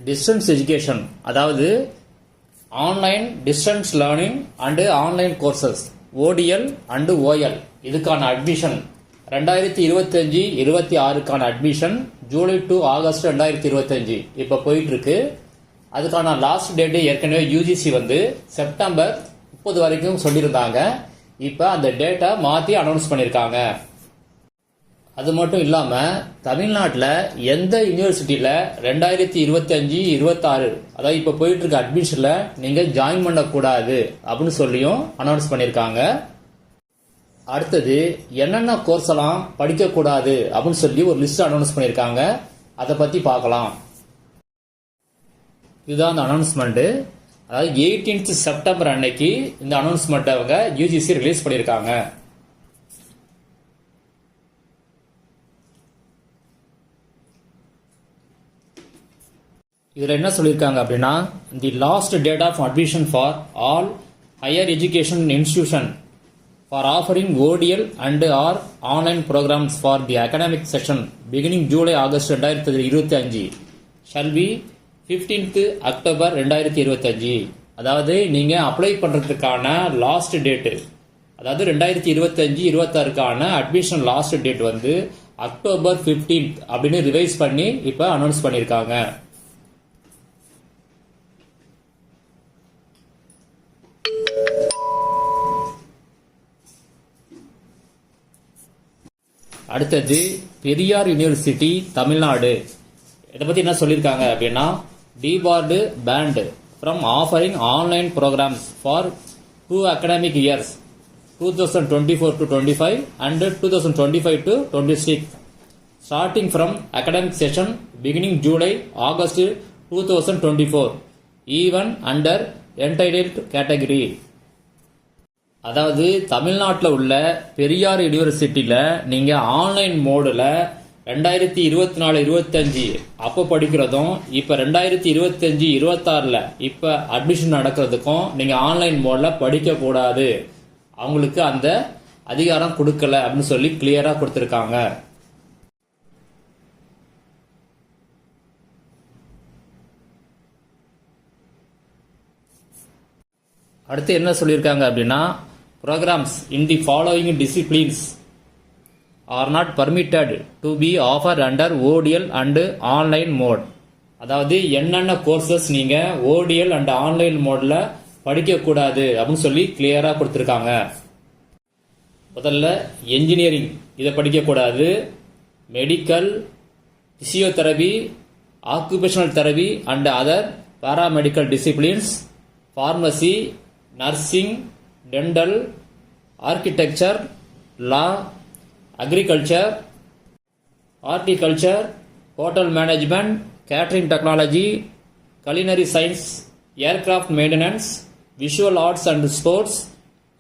Distance education, அதாவது online distance learning and online courses ODL and OL இதுக்கான admission 2025-26க்கான admission July to August 2025 இப்போ போயிட்டு இருக்கு. அதுக்கான லாஸ்ட் டேட்டு ஏற்கனவே யூஜிசி செப்டம்பர் 30 வரைக்கும் சொல்லியிருந்தாங்க. இப்போ அந்த டேட்டை மாற்றி அனௌன்ஸ் பண்ணியிருக்காங்க. அது மட்டும் இல்லாமல் தமிழ்நாட்டில் எந்த யூனிவர்சிட்டியில் 2025-26 அதாவது இப்போ போயிட்டு இருக்க அட்மிஷனில் நீங்கள் ஜாயின் பண்ணக்கூடாது அப்படின்னு சொல்லியும் அனௌன்ஸ் பண்ணியிருக்காங்க. அடுத்தது என்னென்ன கோர்ஸ் எல்லாம் படிக்கக்கூடாது அப்படின்னு சொல்லி ஒரு லிஸ்ட் அனௌன்ஸ் பண்ணியிருக்காங்க. அதை பற்றி பார்க்கலாம். இதுதான் அந்த அனௌன்ஸ்மெண்ட்டு. அதாவது 18th செப்டம்பர் அன்னைக்கு இந்த அனௌன்ஸ்மெண்ட் அவங்க யூஜிசி ரிலீஸ் பண்ணியிருக்காங்க. இதில் என்ன சொல்லியிருக்காங்க அப்படின்னா, the last date of admission for all higher education institution for offering ODL and or online programmes for the academic session beginning July August 2025 shall be 15th October 2025. அதாவது நீங்கள் apply பண்ணுறதுக்கான last date, அதாவது 2025-26க்கான admission last date October 15th அப்படின்னு revise பண்ணி இப்போ announce பண்ணியிருக்காங்க. அடுத்தது பெரியார் யூனிவர்சிட்டி தமிழ்நாடு. இதை பற்றி என்ன சொல்லியிருக்காங்க அப்படின்னா, debarred banned from offering online programmes for 2 academic years 2024-25 and 2025-26 starting from academic session beginning July August 2024 even under entitled category. அதாவது தமிழ்நாட்டில் உள்ள பெரியார் யூனிவர்சிட்டியில் நீங்கள் ஆன்லைன் மோடில் 2024-25 அப்போ படிக்கிறதும் இப்போ 2025-26 இப்போ அட்மிஷன் நடக்கிறதுக்கும் நீங்கள் ஆன்லைன் மோடில் படிக்கக்கூடாது, அவங்களுக்கு அந்த அதிகாரம் கொடுக்கல அப்படின்னு சொல்லி கிளியராக கொடுத்துருக்காங்க. அடுத்து என்ன சொல்லியிருக்காங்க அப்படின்னா, programs in the following disciplines are not permitted to be offered under ODL and online mode. அதாவது என்னென்ன கோர்சஸ் நீங்கள் ODL அண்ட் ஆன்லைன் மோடில் படிக்கக்கூடாது அப்படின்னு சொல்லி கிளியராக கொடுத்துருக்காங்க. முதல்ல என்ஜினியரிங் இதை படிக்கக்கூடாது, medical, physiotherapy, occupational therapy and other paramedical disciplines, pharmacy, nursing, dental, architecture, law, agriculture, horticulture, hotel management, catering technology, culinary science, aircraft maintenance, visual arts and sports,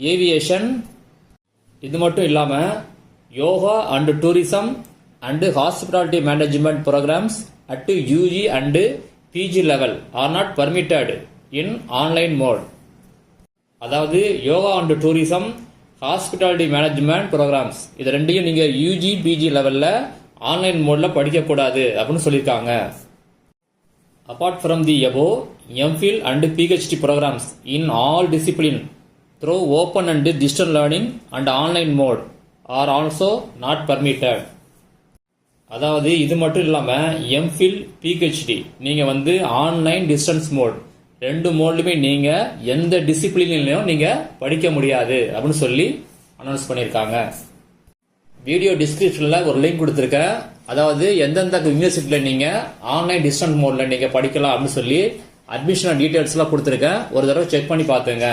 aviation. இது மட்டும் இல்லாமல் yoga and tourism and hospitality management programmes at UG and PG level are not permitted in online mode. அதாவது yoga and tourism, hospitality management programmes இது ரெண்டையும் நீங்கள் UG PG லெவலில் online மோடில் படிக்கக்கூடாது அப்படின்னு சொல்லியிருக்காங்க. Apart from the above, MPhil and PhD programs in all discipline through open and distance learning and online mode are also not permitted. அதாவது இது மட்டும் இல்லாமல் MPhil, PhD நீங்கள் ஆன்லைன் டிஸ்டன்ஸ் மோட் ரெண்டு மோட்லையுமே நீங்கள் எந்த டிசிப்ளின்லையும் நீங்கள் படிக்க முடியாது அப்படின்னு சொல்லி அனௌன்ஸ் பண்ணியிருக்காங்க. வீடியோ டிஸ்கிரிப்ஷனில் ஒரு லிங்க் கொடுத்துருக்கேன். அதாவது எந்தெந்த யூனிவர்சிட்டியில் நீங்கள் ஆன்லைன் டிஸ்டன்ஸ் மோடில் நீங்கள் படிக்கலாம் அப்படின்னு சொல்லி அட்மிஷன் டீட்டெயில்ஸ்லாம் கொடுத்துருக்கேன். ஒரு தடவை செக் பண்ணி பார்த்துங்க.